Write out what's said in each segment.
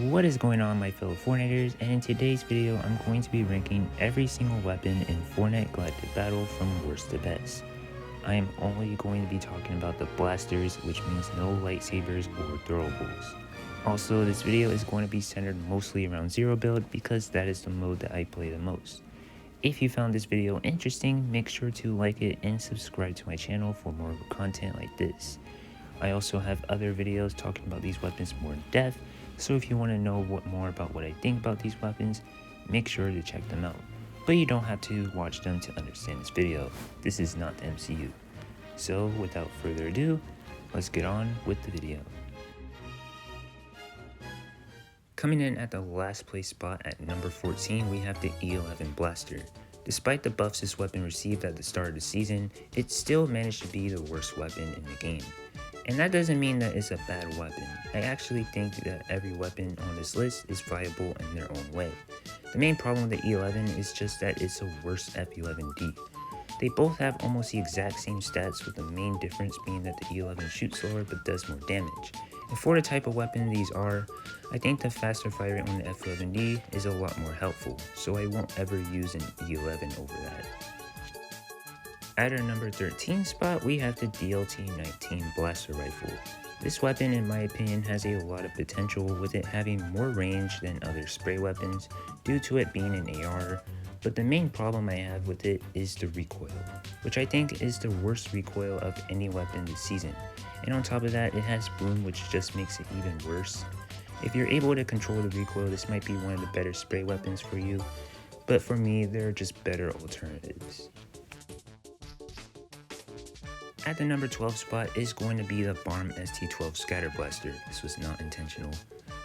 What is going on, my fellow Fortniters, and in today's video I'm going to be ranking every single weapon in Fortnite Galactic Battle from worst to best. I am only going to be talking about the blasters, which means no lightsabers or throwables. Also, this video is going to be centered mostly around Zero build because that is the mode that I play the most. If you found this video interesting, make sure to like it and subscribe to my channel for more content like this. I also have other videos talking about these weapons more in depth, so if you want to know more about what I think about these weapons, make sure to check them out. But you don't have to watch them to understand this video. This is not the MCU. So without further ado, let's get on with the video. Coming in at the last place spot at number 14, we have the E11 Blaster. Despite the buffs this weapon received at the start of the season, it still managed to be the worst weapon in the game. And that doesn't mean that it's a bad weapon. I actually think that every weapon on this list is viable in their own way. The main problem with the E11 is just that it's a worse F11D. They both have almost the exact same stats, with the main difference being that the E11 shoots slower but does more damage. And for the type of weapon these are, I think the faster fire rate on the F11D is a lot more helpful, so I won't ever use an E11 over that. At our number 13 spot, we have the DLT-19 Blaster Rifle. This weapon, in my opinion, has a lot of potential, with it having more range than other spray weapons due to it being an AR, but the main problem I have with it is the recoil, which I think is the worst recoil of any weapon this season. And on top of that, it has boom, which just makes it even worse. If you're able to control the recoil, this might be one of the better spray weapons for you, but for me, there are just better alternatives. At the number 12 spot is going to be the BARM ST12 Scatter Blaster. This was not intentional.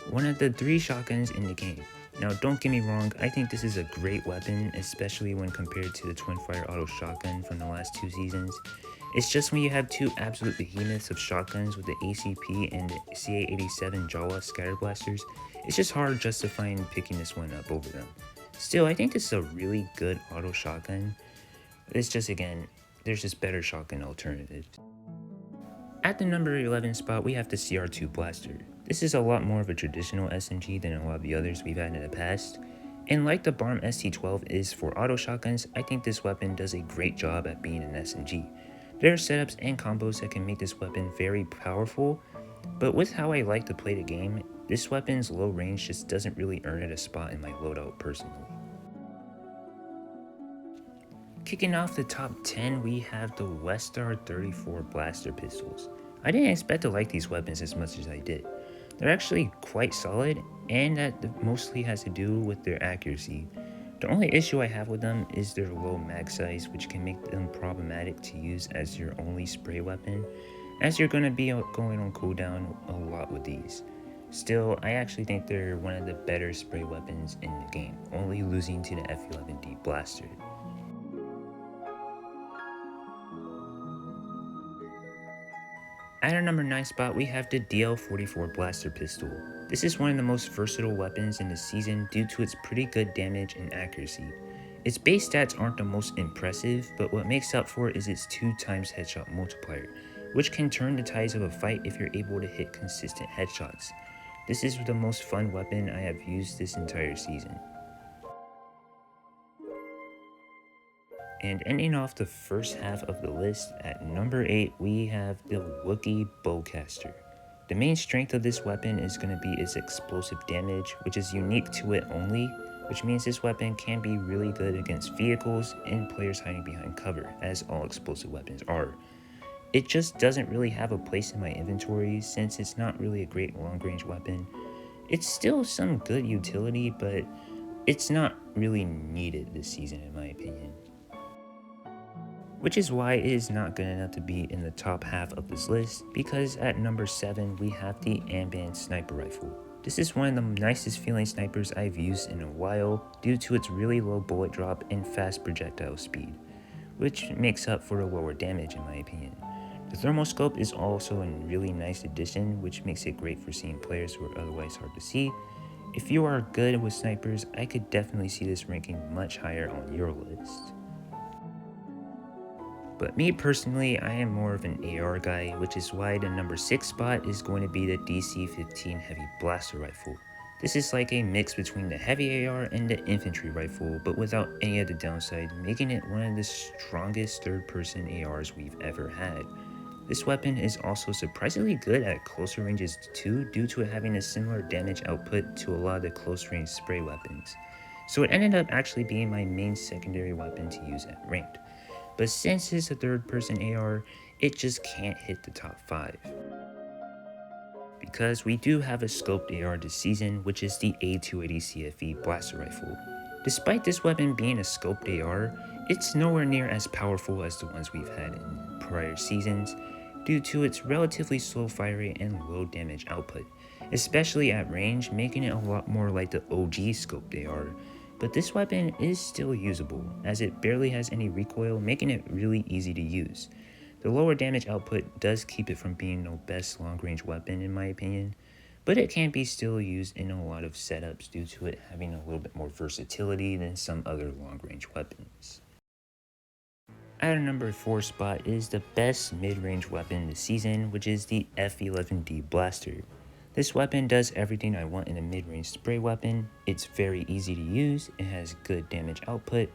One of the 3 shotguns in the game. Now don't get me wrong, I think this is a great weapon, especially when compared to the Twinfire Auto Shotgun from the last 2 seasons. It's just when you have 2 absolute behemoths of shotguns with the ACP and the CA87 Jawa Scatter Blasters, it's just hard justifying picking this one up over them. Still, I think this is a really good auto shotgun. It's just, again, there's just better shotgun alternatives. At the number 11 spot, we have the CR2 Blaster. This is a lot more of a traditional SMG than a lot of the others we've had in the past. And like the BARM ST12 is for auto shotguns, I think this weapon does a great job at being an SMG. There are setups and combos that can make this weapon very powerful, but with how I like to play the game, this weapon's low range just doesn't really earn it a spot in my loadout personally. Kicking off the top 10, we have the Westar 34 Blaster Pistols. I didn't expect to like these weapons as much as I did. They're actually quite solid, and that mostly has to do with their accuracy. The only issue I have with them is their low mag size, which can make them problematic to use as your only spray weapon, as you're going to be going on cooldown a lot with these. Still, I actually think they're one of the better spray weapons in the game, only losing to the F11D Blaster. At our number 9 spot, we have the DL44 Blaster Pistol. This is one of the most versatile weapons in the season due to its pretty good damage and accuracy. Its base stats aren't the most impressive, but what makes up for it is its 2 times headshot multiplier, which can turn the tides of a fight if you're able to hit consistent headshots. This is the most fun weapon I have used this entire season. And ending off the first half of the list, at number 8, we have the Wookiee Bowcaster. The main strength of this weapon is going to be its explosive damage, which is unique to it only, which means this weapon can be really good against vehicles and players hiding behind cover, as all explosive weapons are. It just doesn't really have a place in my inventory since it's not really a great long-range weapon. It's still some good utility, but it's not really needed this season in my opinion. Which is why it is not good enough to be in the top half of this list, because at number 7 we have the Amban Sniper Rifle. This is one of the nicest feeling snipers I've used in a while due to its really low bullet drop and fast projectile speed, which makes up for the lower damage in my opinion. The thermal scope is also a really nice addition, which makes it great for seeing players who are otherwise hard to see. If you are good with snipers, I could definitely see this ranking much higher on your list. But me personally, I am more of an AR guy, which is why the number 6 spot is going to be the DC-15 Heavy Blaster Rifle. This is like a mix between the heavy AR and the infantry rifle, but without any of the downside, making it one of the strongest third-person ARs we've ever had. This weapon is also surprisingly good at closer ranges too, due to it having a similar damage output to a lot of the close range spray weapons. So it ended up actually being my main secondary weapon to use at ranked. But since it's a third person AR, it just can't hit the top 5. Because we do have a scoped AR this season, which is the A280 CFE blaster rifle. Despite this weapon being a scoped AR, it's nowhere near as powerful as the ones we've had in prior seasons, due to its relatively slow fire rate and low damage output, especially at range, making it a lot more like the OG scoped AR. But this weapon is still usable, as it barely has any recoil, making it really easy to use. The lower damage output does keep it from being the best long-range weapon in my opinion, but it can be still used in a lot of setups due to it having a little bit more versatility than some other long-range weapons. At a number 4 spot is the best mid-range weapon this season, which is the F11D Blaster. This weapon does everything I want in a mid-range spray weapon. It's very easy to use, it has good damage output,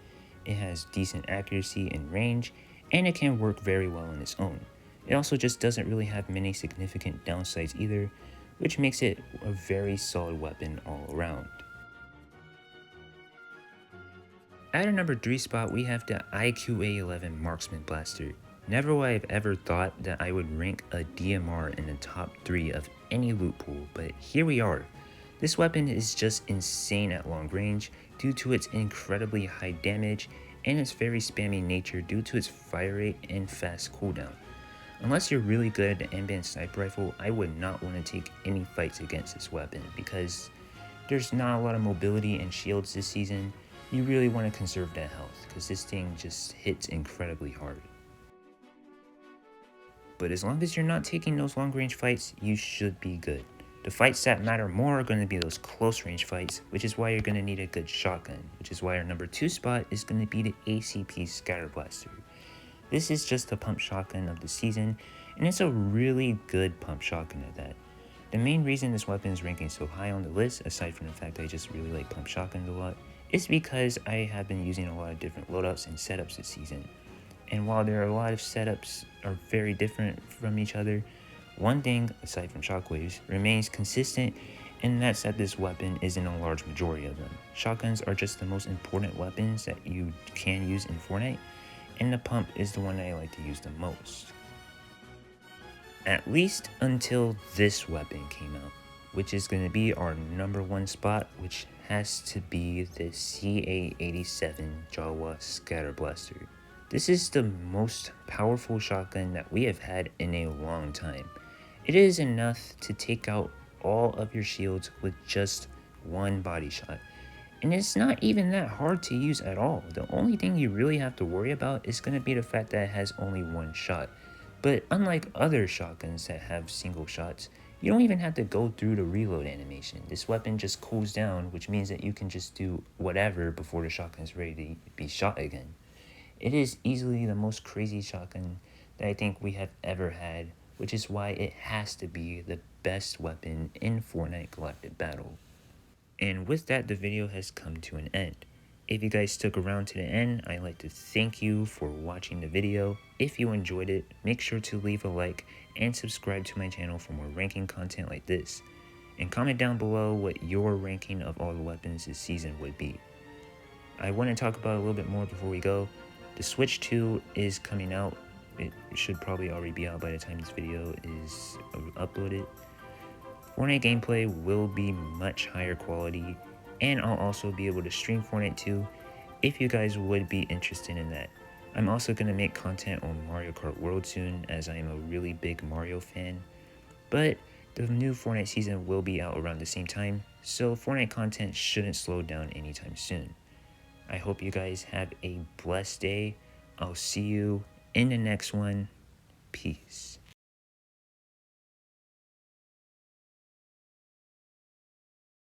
it has decent accuracy and range, and it can work very well on its own. It also just doesn't really have many significant downsides either, which makes it a very solid weapon all around. At a number 3 spot, we have the IQA11 Marksman Blaster. Never would I have ever thought that I would rank a DMR in the top 3 of any loot pool, but here we are. This weapon is just insane at long range due to its incredibly high damage and its very spammy nature due to its fire rate and fast cooldown. Unless you're really good at the ambient sniper rifle, I would not want to take any fights against this weapon because there's not a lot of mobility and shields this season. You really want to conserve that health because this thing just hits incredibly hard. But as long as you're not taking those long range fights, you should be good. The fights that matter more are going to be those close range fights, which is why you're going to need a good shotgun, which is why our number 2 spot is going to be the ACP Scatter Blaster. This is just the pump shotgun of the season, and it's a really good pump shotgun at that. The main reason this weapon is ranking so high on the list, aside from the fact that I just really like pump shotguns a lot, is because I have been using a lot of different loadouts and setups this season. And while there are a lot of setups are very different from each other, one thing, aside from shockwaves, remains consistent, and that's that this weapon is in a large majority of them. Shotguns are just the most important weapons that you can use in Fortnite, and the pump is the one that I like to use the most. At least until this weapon came out, which is going to be our number 1 spot, which has to be the CA87 Jawa Scatter Blaster. This is the most powerful shotgun that we have had in a long time. It is enough to take out all of your shields with just one body shot. And it's not even that hard to use at all. The only thing you really have to worry about is going to be the fact that it has only one shot. But unlike other shotguns that have single shots, you don't even have to go through the reload animation. This weapon just cools down, which means that you can just do whatever before the shotgun is ready to be shot again. It is easily the most crazy shotgun that I think we have ever had, which is why it has to be the best weapon in Fortnite Galactic Battle. And with that, the video has come to an end. If you guys stuck around to the end, I'd like to thank you for watching the video. If you enjoyed it, make sure to leave a like and subscribe to my channel for more ranking content like this. And comment down below what your ranking of all the weapons this season would be. I want to talk about it a little bit more before we go. The Switch 2 is coming out. It should probably already be out by the time this video is uploaded. Fortnite gameplay will be much higher quality, and I'll also be able to stream Fortnite 2 if you guys would be interested in that. I'm also going to make content on Mario Kart World soon, as I am a really big Mario fan. But the new Fortnite season will be out around the same time, so Fortnite content shouldn't slow down anytime soon. I hope you guys have a blessed day. I'll see you in the next one. Peace.